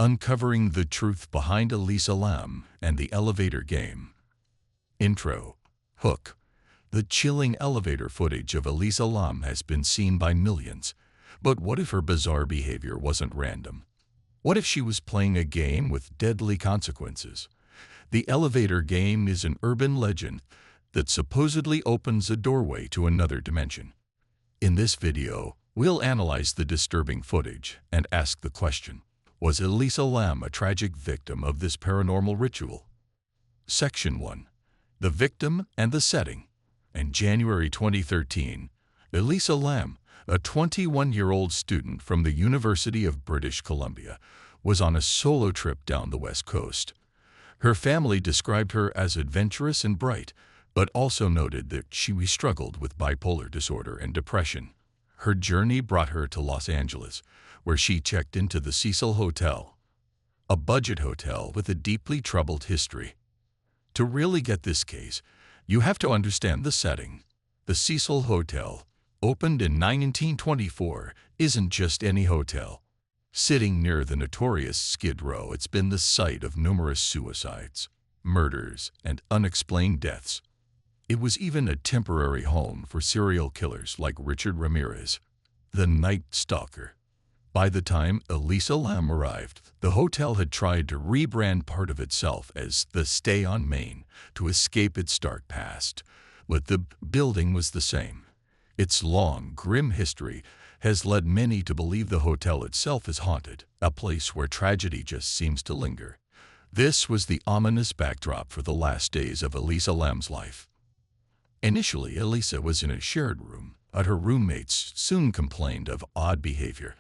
Uncovering the truth behind Elisa Lam and the elevator game. Intro. Hook. The chilling elevator footage of Elisa Lam has been seen by millions. But what if her bizarre behavior wasn't random? What if she was playing a game with deadly consequences? The elevator game is an urban legend that supposedly opens a doorway to another dimension. In this video, we'll analyze the disturbing footage and ask the question: was Elisa Lam a tragic victim of this paranormal ritual? Section 1. The victim and the setting. In January 2013, Elisa Lam, a 21-year-old student from the University of British Columbia, was on a solo trip down the West Coast. Her family described her as adventurous and bright, but also noted that she struggled with bipolar disorder and depression. Her journey brought her to Los Angeles, where she checked into the Cecil Hotel, a budget hotel with a deeply troubled history. To really get this case, you have to understand the setting. The Cecil Hotel, opened in 1924, isn't just any hotel. Sitting near the notorious Skid Row, it's been the site of numerous suicides, murders, and unexplained deaths. It was even a temporary home for serial killers like Richard Ramirez, the Night Stalker. By the time Elisa Lam arrived, the hotel had tried to rebrand part of itself as the Stay on Main to escape its dark past, but the building was the same. Its long, grim history has led many to believe the hotel itself is haunted, a place where tragedy just seems to linger. This was the ominous backdrop for the last days of Elisa Lam's life. Initially, Elisa was in a shared room, but her roommates soon complained of odd behavior,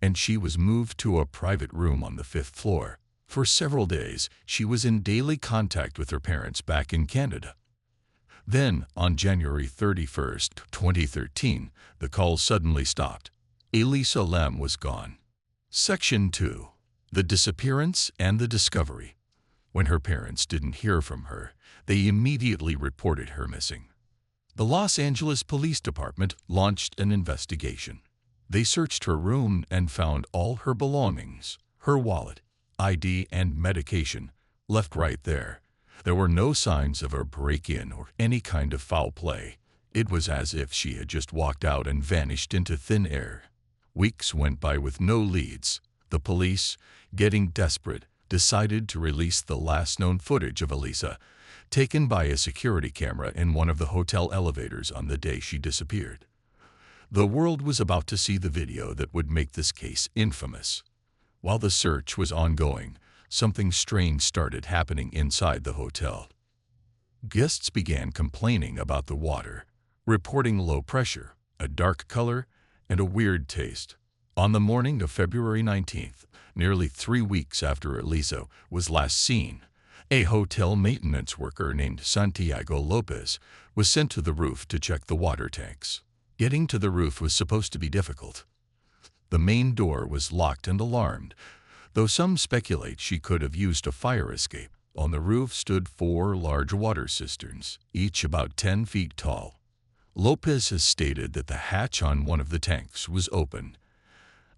and she was moved to a private room on the 5th floor. For several days, she was in daily contact with her parents back in Canada. Then, on January 31, 2013, the call suddenly stopped. Elisa Lam was gone. Section 2. The disappearance and the discovery. When her parents didn't hear from her, they immediately reported her missing. The Los Angeles Police Department launched an investigation. They searched her room and found all her belongings, her wallet, ID, and medication, left right there. There were no signs of a break-in or any kind of foul play. It was as if she had just walked out and vanished into thin air. Weeks went by with no leads. The police, getting desperate, decided to release the last known footage of Elisa, taken by a security camera in one of the hotel elevators on the day she disappeared. The world was about to see the video that would make this case infamous. While the search was ongoing, something strange started happening inside the hotel. Guests began complaining about the water, reporting low pressure, a dark color, and a weird taste. On the morning of February 19th, nearly 3 weeks after Elisa was last seen, a hotel maintenance worker named Santiago Lopez was sent to the roof to check the water tanks. Getting to the roof was supposed to be difficult. The main door was locked and alarmed, though some speculate she could have used a fire escape. On the roof stood 4 large water cisterns, each about 10 feet tall. Lopez has stated that the hatch on one of the tanks was open,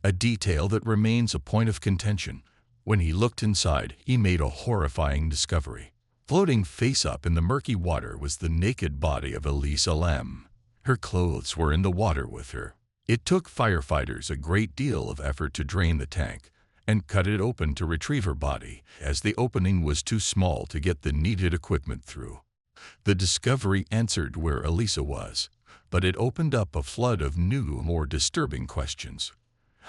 a detail that remains a point of contention. When he looked inside, he made a horrifying discovery. Floating face up in the murky water was the naked body of Elisa Lam. Her clothes were in the water with her. It took firefighters a great deal of effort to drain the tank and cut it open to retrieve her body, as the opening was too small to get the needed equipment through. The discovery answered where Elisa was, but it opened up a flood of new, more disturbing questions.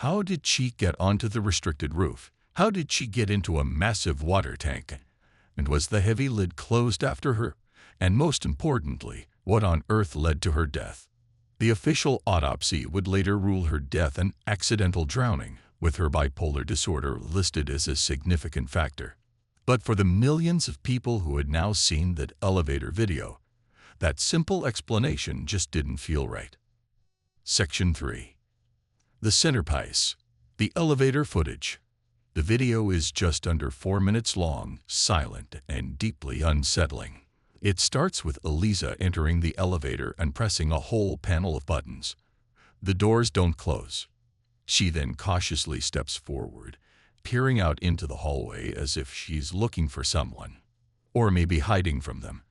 How did she get onto the restricted roof? How did she get into a massive water tank? And was the heavy lid closed after her? And most importantly, what on earth led to her death? The official autopsy would later rule her death an accidental drowning, with her bipolar disorder listed as a significant factor. But for the millions of people who had now seen that elevator video, that simple explanation just didn't feel right. Section 3. The centerpiece. The elevator footage. The video is just under 4 minutes long, silent, and deeply unsettling. It starts with Elisa entering the elevator and pressing a whole panel of buttons. The doors don't close. She then cautiously steps forward, peering out into the hallway as if she's looking for someone, or maybe hiding from them.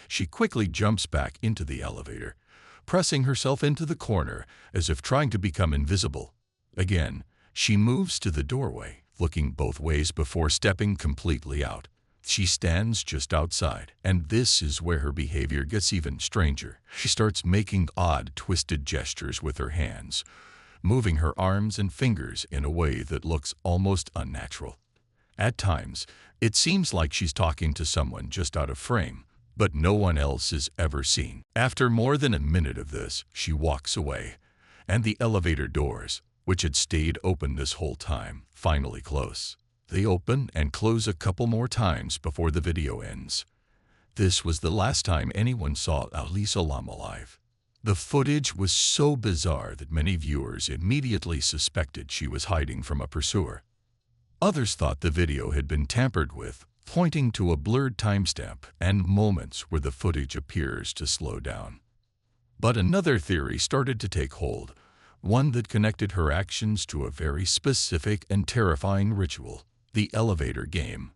She quickly jumps back into the elevator, pressing herself into the corner as if trying to become invisible. Again, she moves to the doorway, looking both ways before stepping completely out. She stands just outside, and this is where her behavior gets even stranger. She starts making odd, twisted gestures with her hands, moving her arms and fingers in a way that looks almost unnatural. At times, it seems like she's talking to someone just out of frame, but no one else is ever seen. After more than a minute of this, she walks away, and the elevator doors, which had stayed open this whole time, finally close. They open and close a couple more times before the video ends. This was the last time anyone saw Elisa Lam alive. The footage was so bizarre that many viewers immediately suspected she was hiding from a pursuer. Others thought the video had been tampered with, pointing to a blurred timestamp and moments where the footage appears to slow down. But another theory started to take hold, one that connected her actions to a very specific and terrifying ritual: the elevator game.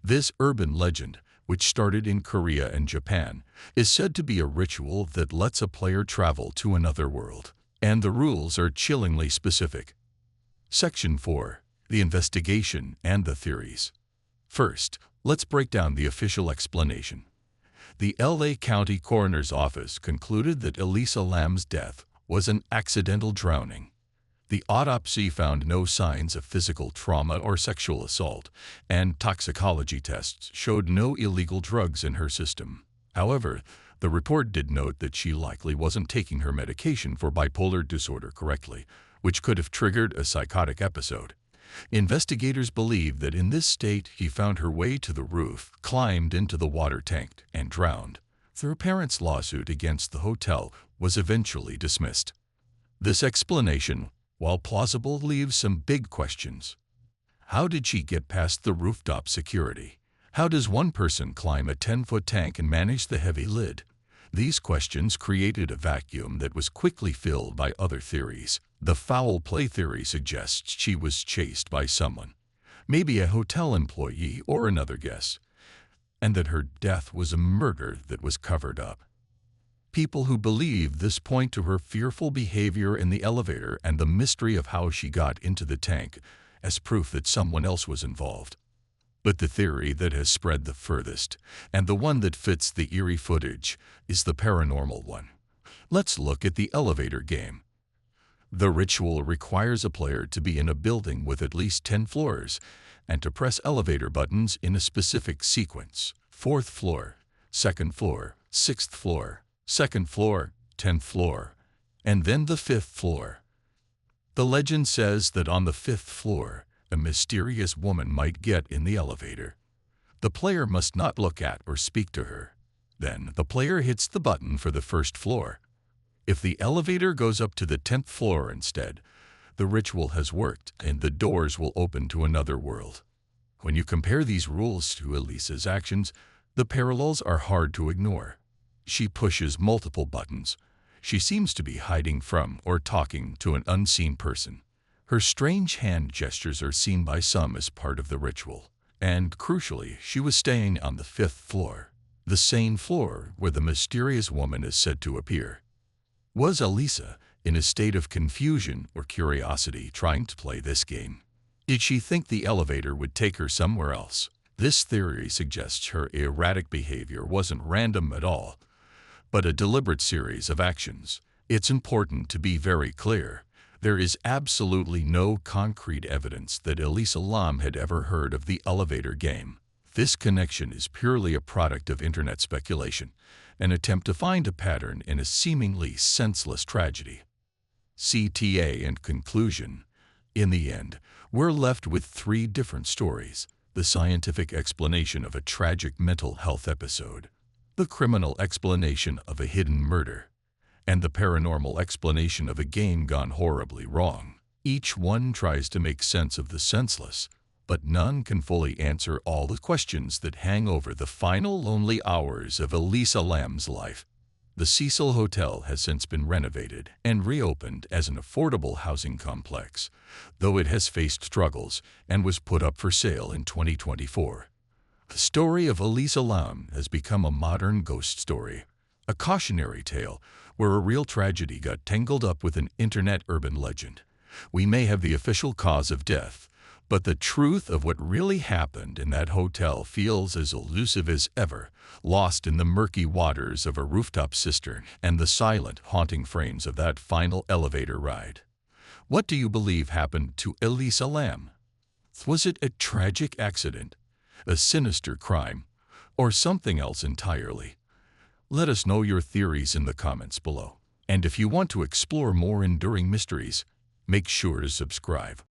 This urban legend, which started in Korea and Japan, is said to be a ritual that lets a player travel to another world, and the rules are chillingly specific. Section 4. The investigation and the theories. First, let's break down the official explanation. The LA County Coroner's Office concluded that Elisa Lam's death was an accidental drowning. The autopsy found no signs of physical trauma or sexual assault, and toxicology tests showed no illegal drugs in her system. However, the report did note that she likely wasn't taking her medication for bipolar disorder correctly, which could have triggered a psychotic episode. Investigators believe that in this state, he found her way to the roof, climbed into the water tank, and drowned. Their parents' lawsuit against the hotel was eventually dismissed. This explanation, while plausible, leaves some big questions. How did she get past the rooftop security? How does one person climb a 10-foot tank and manage the heavy lid? These questions created a vacuum that was quickly filled by other theories. The foul play theory suggests she was chased by someone, maybe a hotel employee or another guest, and that her death was a murder that was covered up. People who believe this point to her fearful behavior in the elevator and the mystery of how she got into the tank as proof that someone else was involved. But the theory that has spread the furthest, and the one that fits the eerie footage, is the paranormal one. Let's look at the elevator game. The ritual requires a player to be in a building with at least 10 floors and to press elevator buttons in a specific sequence: 4th floor, 2nd floor, 6th floor, 2nd floor, 10th floor, and then the 5th floor. The legend says that on the 5th floor, a mysterious woman might get in the elevator. The player must not look at or speak to her. Then the player hits the button for the 1st floor. If the elevator goes up to the 10th floor instead, the ritual has worked and the doors will open to another world. When you compare these rules to Elisa's actions, the parallels are hard to ignore. She pushes multiple buttons. She seems to be hiding from or talking to an unseen person. Her strange hand gestures are seen by some as part of the ritual. And crucially, she was staying on the 5th floor, the same floor where the mysterious woman is said to appear. Was Elisa in a state of confusion or curiosity trying to play this game? Did she think the elevator would take her somewhere else? This theory suggests her erratic behavior wasn't random at all, but a deliberate series of actions. It's important to be very clear. There is absolutely no concrete evidence that Elisa Lam had ever heard of the elevator game. This connection is purely a product of internet speculation, an attempt to find a pattern in a seemingly senseless tragedy. CTA and conclusion. In the end, we're left with 3 different stories: the scientific explanation of a tragic mental health episode, the criminal explanation of a hidden murder, and the paranormal explanation of a game gone horribly wrong. Each one tries to make sense of the senseless, but none can fully answer all the questions that hang over the final lonely hours of Elisa Lam's life. The Cecil Hotel has since been renovated and reopened as an affordable housing complex, though it has faced struggles and was put up for sale in 2024. The story of Elisa Lam has become a modern ghost story, a cautionary tale where a real tragedy got tangled up with an internet urban legend. We may have the official cause of death, but the truth of what really happened in that hotel feels as elusive as ever, lost in the murky waters of a rooftop cistern and the silent, haunting frames of that final elevator ride. What do you believe happened to Elisa Lam? Was it a tragic accident, a sinister crime, or something else entirely? Let us know your theories in the comments below. And if you want to explore more enduring mysteries, make sure to subscribe.